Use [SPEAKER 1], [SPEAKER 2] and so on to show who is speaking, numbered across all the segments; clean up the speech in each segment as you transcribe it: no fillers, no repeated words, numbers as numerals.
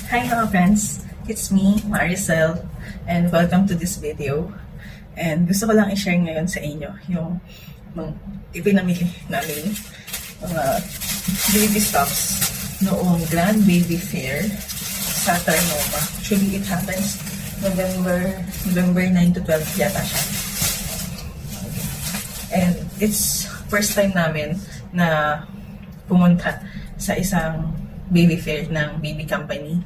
[SPEAKER 1] Hi mga friends, it's me, Maricel, and welcome to this video. And gusto ko lang i-share ngayon sa inyo yung mga ipinamili namin mga baby stuffs noong Grand Baby Fair sa Trinoma. Actually, it happens November 9 to 12 yata siya. And it's first time namin na pumunta sa isang baby fair ng baby company.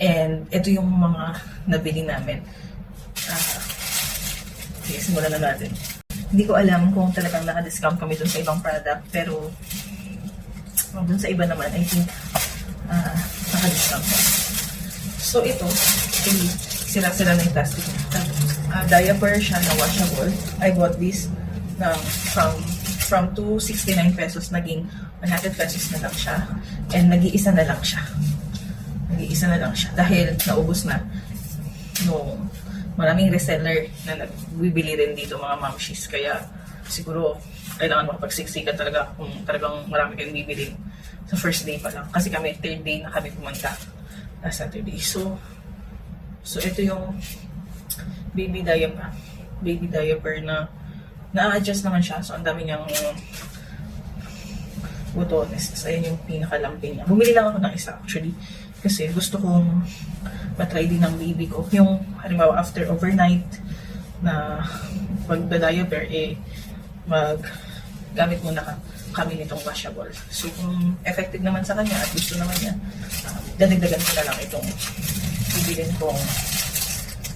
[SPEAKER 1] And ito yung mga nabili namin. Okay, simulan na natin. Hindi ko alam kung talagang naka-discount kami dun sa ibang product, pero dun sa iba naman, I think naka-discount kami. So ito, sila na yung plastic. Diaper siya na washable. I bought this from 269 pesos, naging 100 pesos na lang siya. And nag-iisa na lang siya. Dahil naubos na no, maraming reseller na nagbibili rin dito mga mamshis. Kaya siguro kailangan makapagsiksikan talaga kung talagang marami kayong bibili sa first day pa lang. Kasi kami, third day na kami pumunta last Saturday. So ito yung baby diaper na na-adjust naman siya. So ang dami niyang butones. Ayan yung pinakalamping niya. Bumili lang ako ng isa actually. Kasi gusto kong matry din ng baby ko. Yung, halimbawa, after overnight na pagda-diaper, gamit muna kami nitong washable. So, kung effective naman sa kanya at gusto naman niya, dadagdagan ko na lang itong bibilin kong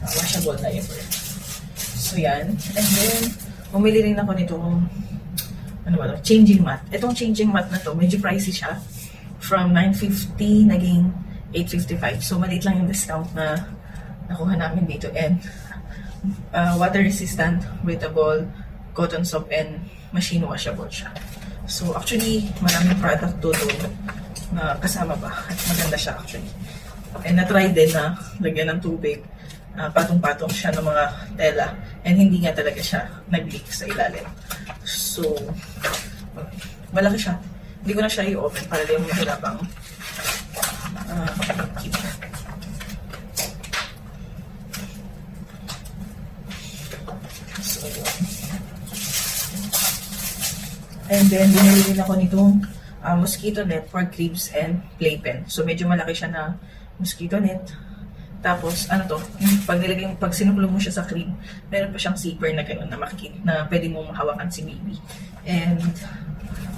[SPEAKER 1] washable diaper. So, yan. And then, bumili rin ako nitong changing mat. Itong changing mat na to, medyo pricey siya. From 950, naging 855. So, maliit lang yung discount na nakuha namin dito. And water resistant, breathable, cotton soap, and machine washable siya. So, actually, maraming product to na kasama pa. At maganda siya actually. And na-try din na lagyan ng tubig. Patong-patong siya ng mga tela. And hindi nga talaga siya nag-leak sa ilalim. So, malaki siya. Hindi ko na siya i-open para lang mahirapang keep. So, and then, binili din ako nitong mosquito net for cribs and playpen. So, medyo malaki siya na mosquito net. Tapos, pag sinuklong mo siya sa crib, meron pa siyang zipper na gano'n na makikita, na pwede mong mahawakan si baby. And,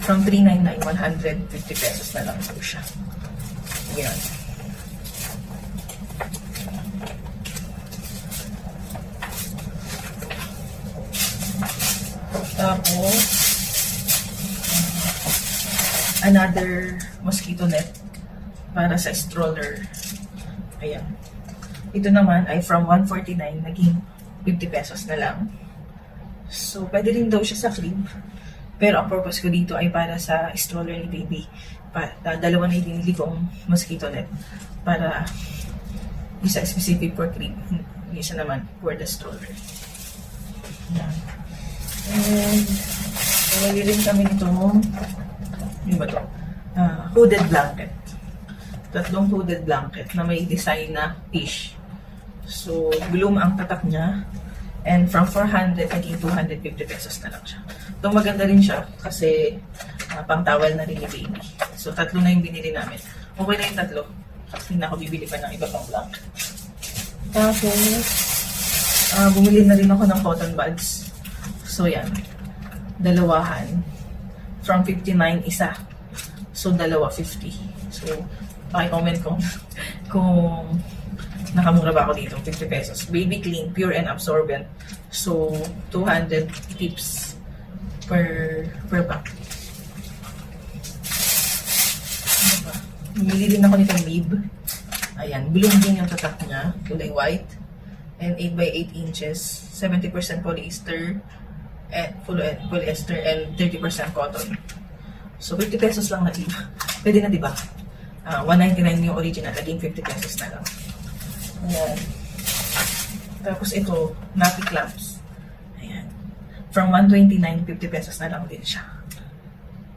[SPEAKER 1] from 399, 150 pesos na lang po siya. Yan. Tapos, another mosquito net para sa stroller. Ayan. Ito naman ay from 149, naging 50 pesos na lang. So, pwede rin daw siya sa crib. Pero ang purpose ko dito ay para sa stroller ni baby. Dalawa na yung binili kong mosquito net. Para isa specific for crib. Isa naman for the stroller. Yan. And, bumili rin kami nitong, yun ba ito? Hooded blanket. Tatlong hooded blanket na may design na fish. So, bloom ang tatak niya. And from 400, naging 250 pesos na lang siya. Itong maganda rin siya kasi pang-towel na rin ni baby. So, tatlo na yung binili namin. Okay na yung tatlo. Hindi na ako bibili pa ng iba pang blanket. Tapos, bumili na rin ako ng cotton buds. So, yan. Dalawahan. From 59, isa. So, dalawa, 50. So, paki-comment kung nakamura ba ako dito, 50 pesos. Baby clean, pure and absorbent. So, 200 tips per pack. Bumili din ako nitong bib. Ayan, bloom din yung tatak niya, kulay white. And 8 by 8 inches, 70% polyester, and 30% cotton. So, 50 pesos lang na iba. Pwede na, diba? 199 yung original, naging 50 pesos na lang. Ayan. Tapos ito, nappy clamps. Ayan. From 129, 50 pesos na lang din siya.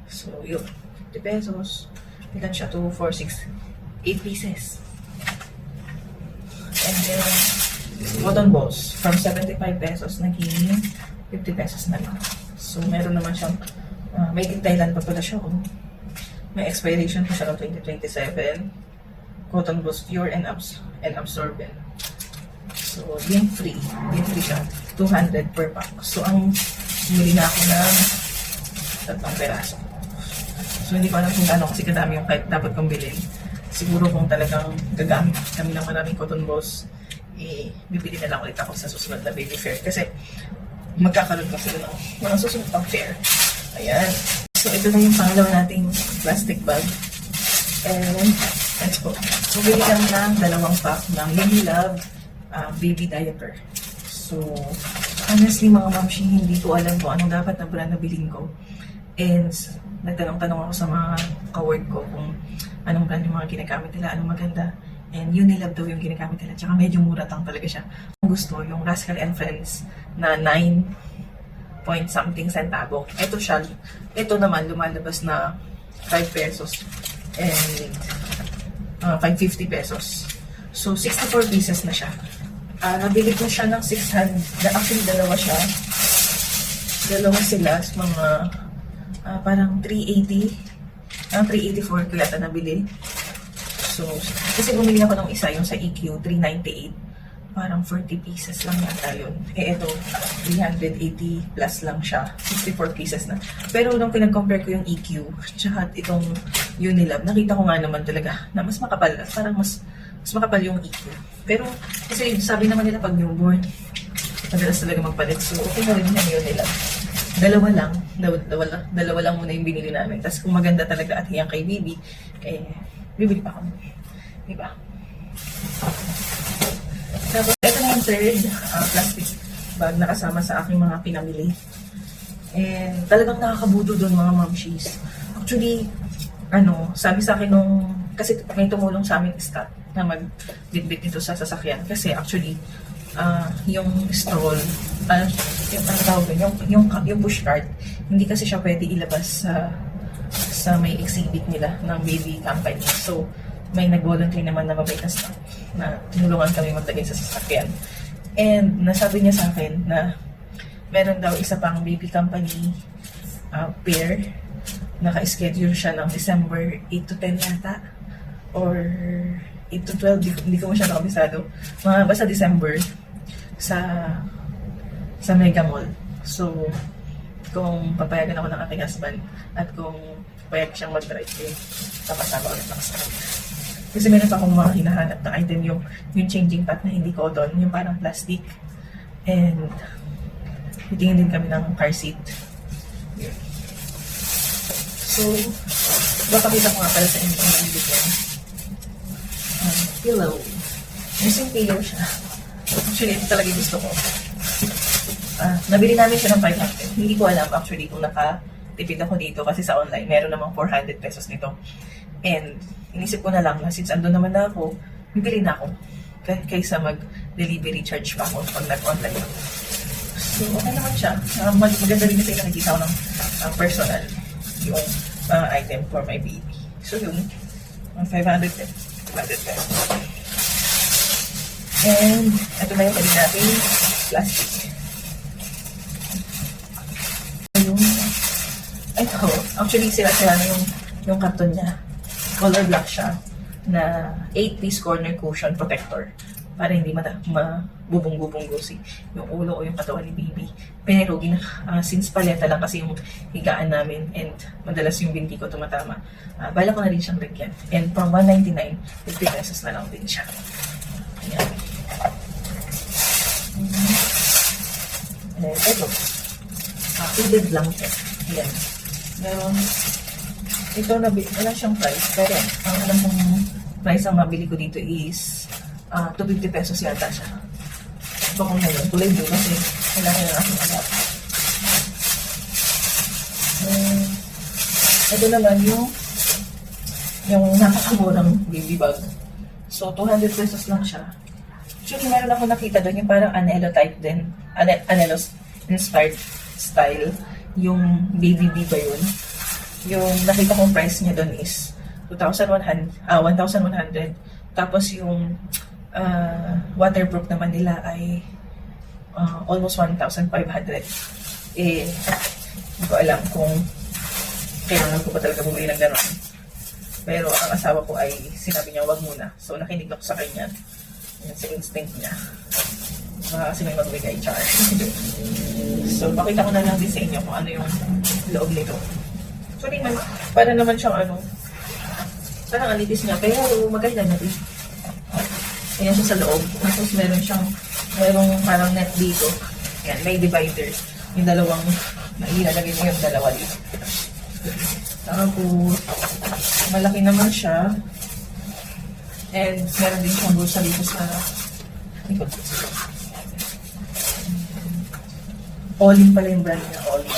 [SPEAKER 1] So, yun. 50 pesos. Ilan siya? 2, 4, 6, 8 pieces. And then, cotton balls. From 75 pesos, naging 50 pesos na lang. So, meron naman siyang, made in Thailand pa pala siya. May expiration pa siya ng 2027. Cotton balls, pure and absorbent. So, din free. Din free siya. 200 per pack. So, ang bumili na ako ng 3 peraso. So, hindi ko alam kung ano kasi kadami yung kahit dapat kong bilhin. Siguro kung talagang gagamit kami ng maraming cotton balls, bibili na lang ulit ako sa susunod na baby fair. Kasi magkakaroon pa sila ng mga susunod pang fair. Ayan. So, ito na yung pangalawa nating plastic bag. And, ito. So, bili kami ng 2 pack ng Unilab baby diaper. So, honestly mga mamshi, hindi ko alam kung anong dapat na brand na bilhin ko. And, nagtanong-tanong ako sa mga ka-work ko kung anong brand yung mga ginagamit nila, anong maganda. And Unilab daw yung ginagamit nila. Tsaka medyo mura lang talaga siya. Kung gusto, yung Rascal and Friends na 9 point something centavo. Ito siya. Ito naman, lumalabas na 5 pesos. And 550 pesos. So, 64 pieces na siya. Nabili ko siya ng 600. Actually, dalawa siya. Dalawa sila. Mga parang 380. 384 ko yata nabili. So, kasi bumili ako ng isa, yung sa EQ, 398. Parang 40 pieces lang yata yun. Ito, 380 plus lang siya. 64 pieces na. Pero nung pinag-compare ko yung EQ, tsaka itong Unilab, nakita ko nga naman talaga na mas makapal. Parang mas makapal yung EQ. Pero, kasi sabi naman nila pag newborn, madalas talaga magpalit. So, okay na rin yung Unilab. Dalawa lang muna yung binili namin. Tapos kung maganda talaga at hiyang kay baby, bibili pa kami. Diba? Tapos, ito na yung third plastic bag na kasama sa aking mga pinamili. And talagang nakakabudo doon mga momshies. Actually, sabi sa akin kasi may tumulong sa amin staff na magbitbit dito sa sasakyan. Kasi actually, yung stroll, yung push cart, hindi kasi siya pwede ilabas sa may exhibit nila ng baby company. So, may nag-volunteer naman na mabait na staff na tinulungan kami maglagay sa sasakyan. And nasabi niya sa akin na meron daw isa pang baby company pair. Naka-schedule siya ng December 8 to 10 yata. Or 8 to 12, hindi ko masyadong kabisado. Basta December sa Mega Mall. So, kung papayagan ako ng aking husband at kung payag siyang mag-drive, tapasama ulit ako sa kanya. Kasi meron pa akong mga hinahanap na item, yung changing pad na hindi cotton, yung parang plastic. And hitingin din kami ng car seat. Yun. So, papakita ko nga pala sa inyo kung nabili ko. Pillow. Missing pillow siya. Actually, ito talaga gusto ko. Nabili namin siya ng 500. Hindi ko alam actually kung nakatipid ako dito kasi sa online, meron namang 400 pesos nito. And inisip ko na lang na since andun naman na ako, bibili na ako. Kaysa mag-delivery charge pa ako pag nag-online. So, okay naman siya. Maganda rin kasi nakikita ko ng personal yung item for my baby. So, yun. 500 pesos. And, ito na yung pwede natin plastic. Ayun. Ito. Actually, sila na yung karton niya. Color black siya na 8-piece corner cushion protector para hindi mabubong-bubong-gusi yung ulo o yung katawan ni baby. Pero since paleta lang kasi yung higaan namin and madalas yung binti ko tumatama, bala ko na rin siyang lagyan. And from 199, 50 pesos na lang din siya. Ayan. And ito, fitted blanket. Ayan. Meron, ito wala siyang price, pero ang alam kong price ang mabili ko dito is 250 pesos yata siya. Ito kung ngayon, kulay blue kasi kailangan na aking anak. Ito naman yung napakamurang baby bag. So, 200 pesos lang siya. Actually, meron ako nakita doon yung parang Anelo type din. Anelo inspired style. Yung baby bee ba yun? Yung nakita kong price niya doon is 1,100. Tapos yung waterproof naman nila ay almost 1,500. Hindi ko alam kung kailangan ko pa talaga bumili ng gano'n. Pero ang asawa ko ay sinabi niya wag muna. So nakinig ako sa kanya. Yan, sa instinct niya. Baka kasi may magbigay, char. So pakita ko na lang din sa inyo kung ano yung loob nito. Actually, para naman siyang parang anitis niya. Pero maganda na din. Ayan siya sa loob. Tapos merong parang net dito. Ayan, may divider. Yung dalawang, ilalagay mo yung dalawa dito. Tapos, malaki naman siya. And meron din siyang bulsa dito sa likod. Olin pala yung brand niya, Olin.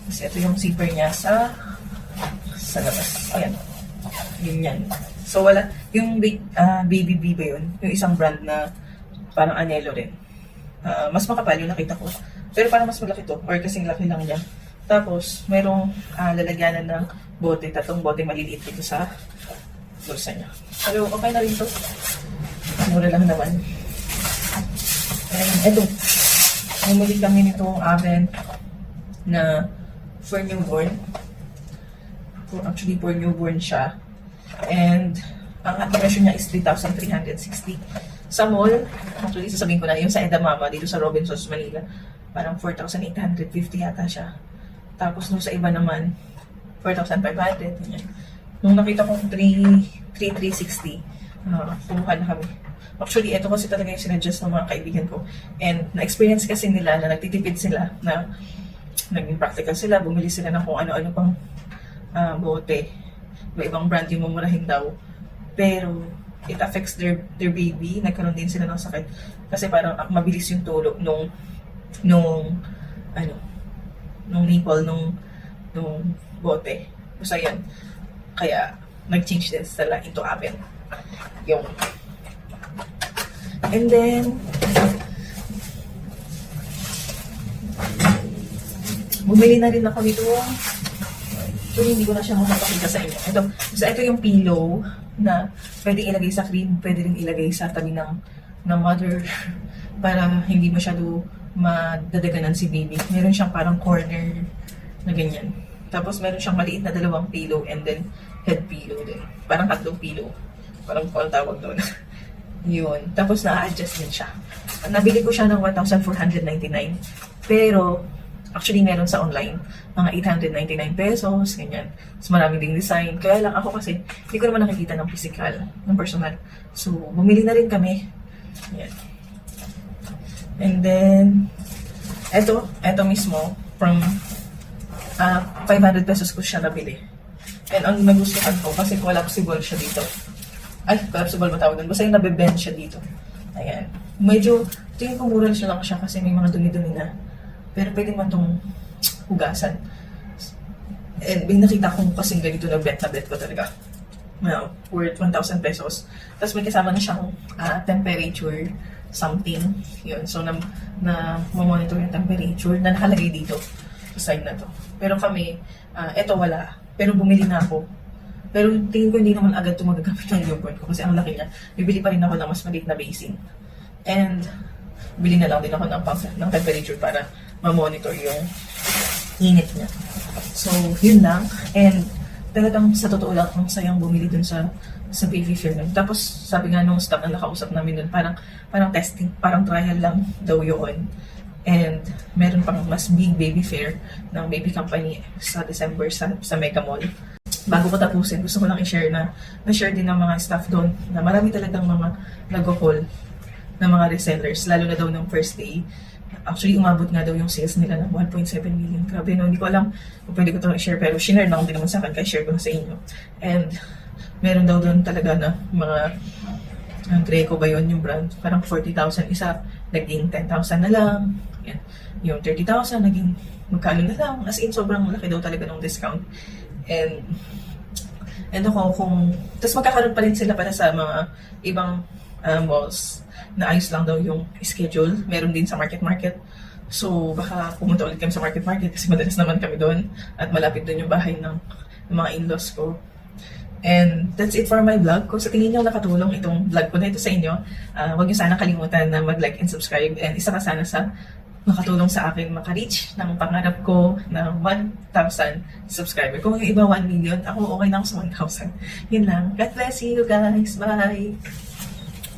[SPEAKER 1] Kasi ito yung zipper niya sa labas. Ayan. Yun yan. So, wala. Yung Baby B ba yun? Yung isang brand na parang Anelo rin. Mas makapal yung nakita ko. Pero parang mas malaki to. Or kasing laki lang niya. Tapos, merong lalagyanan ng bote. 3 bote maliliit dito sa bulsa niya. Pero okay na rin to. Mura lang naman. And eto. Bumili kami nitong oven na for newborn. Actually, for newborn siya. And ang presyo niya is 3,360. Sa mall, actually sasabihin ko na, yung sa Edamama, dito sa Robinsons, Manila, parang 4,850 yata siya. Tapos nung sa iba naman, 4,500. Nung nakita kong 3,360, kumuha na kami. Actually, ito kasi talaga yung sinadjust ng mga kaibigan ko. And na-experience kasi nila na nagtitipid sila, na naging practical sila, bumili sila ng kung ano-ano pang bote. Ibang brand yung mumurahin daw. Pero, it affects their baby. Nagkaroon din sila ng sakit. Kasi parang mabilis yung tulo nung nipple, nung bote. So, yan. Kaya, nag-change din sila into oven. Yung. And then, bumili na rin ako nito. So, hindi ko na siya makapakita sa inyo. Ito yung pillow na pwede ilagay sa crib, pwede rin ilagay sa tabi ng mother para hindi masyado madadaganan si baby. Meron siyang parang corner na ganyan. Tapos meron siyang maliit na 2 pillow and then head pillow din. Parang 3 pillow. Parang kung tawag doon. Yun. Tapos na-adjust din siya. Nabili ko siya ng 1,499. Pero, actually, meron sa online. Mga 899 pesos, ganyan. Mas maraming ding design. Kaya lang ako kasi, hindi ko naman nakikita ng physical, ng personal. So, bumili na rin kami. Yan. And then, eto mismo, from 500 pesos ko siya nabili. And ang nagustuhan ko, kasi collapsible siya dito. Ay, collapsible matawag doon. Basta yung nabibend siya dito. Ayan. Medyo, tingin ko mura siya lang siya kasi may mga dumi-dumi na. Pero pwede man itong hugasan. And may nakita kong kasing ganito na bet ko talaga. Worth 1,000 pesos. Tapos may kasama na siyang temperature something. Yun. So, monitor yung temperature na nakalagay dito sa side na to. Pero kami, eto wala. Pero bumili na ako. Pero tingin ko hindi naman agad ito magagamit ng newborn ko kasi ang laki niya. Bibili pa rin ako ng mas maliit na basin. And bili na lang din ako ng temperature para ma-monitor yung init niya. So, yun lang. And talagang sa totoo lang, ang sayang bumili dun sa baby fair nun. Tapos, sabi nga nung staff na nakausap namin dun, parang testing, parang trial lang daw yun. And meron pang mas big baby fair ng baby company sa December sa Mega Mall. Bago ko tapusin, gusto ko lang i-share na-share din ng mga staff doon na marami talagang mga nag-call ng mga resellers, lalo na daw ng first day. Actually, umabot nga daw yung sales nila ng 1.7 million. Grabe, no? Hindi ko alam kung pwede ko ito i-share, pero shinare lang din naman sa akin, kaya share ko na sa inyo. And meron daw doon talaga na mga Greco ba yun yung brand? Parang 40,000 isa, naging 10,000 na lang. Yan. Yung 30,000, naging magkano na lang. As in, sobrang laki daw talaga ng discount. And ako tapos magkakaroon pa rin sila para sa mga ibang malls na ayos lang daw yung schedule. Meron din sa market. So, baka pumunta ulit kami sa market kasi madalas naman kami doon at malapit doon yung bahay ng mga in-laws ko. And that's it for my vlog. Kung sa tingin nyo nakatulong itong vlog ko na ito sa inyo, huwag nyo sana kalimutan na mag-like and subscribe. And isa ka sana sa makatulong sa akin maka-reach ng pangarap ko na 1,000 subscriber. Kung yung iba 1 million, ako okay na ako sa 1,000. Yun lang. God bless you guys. Bye!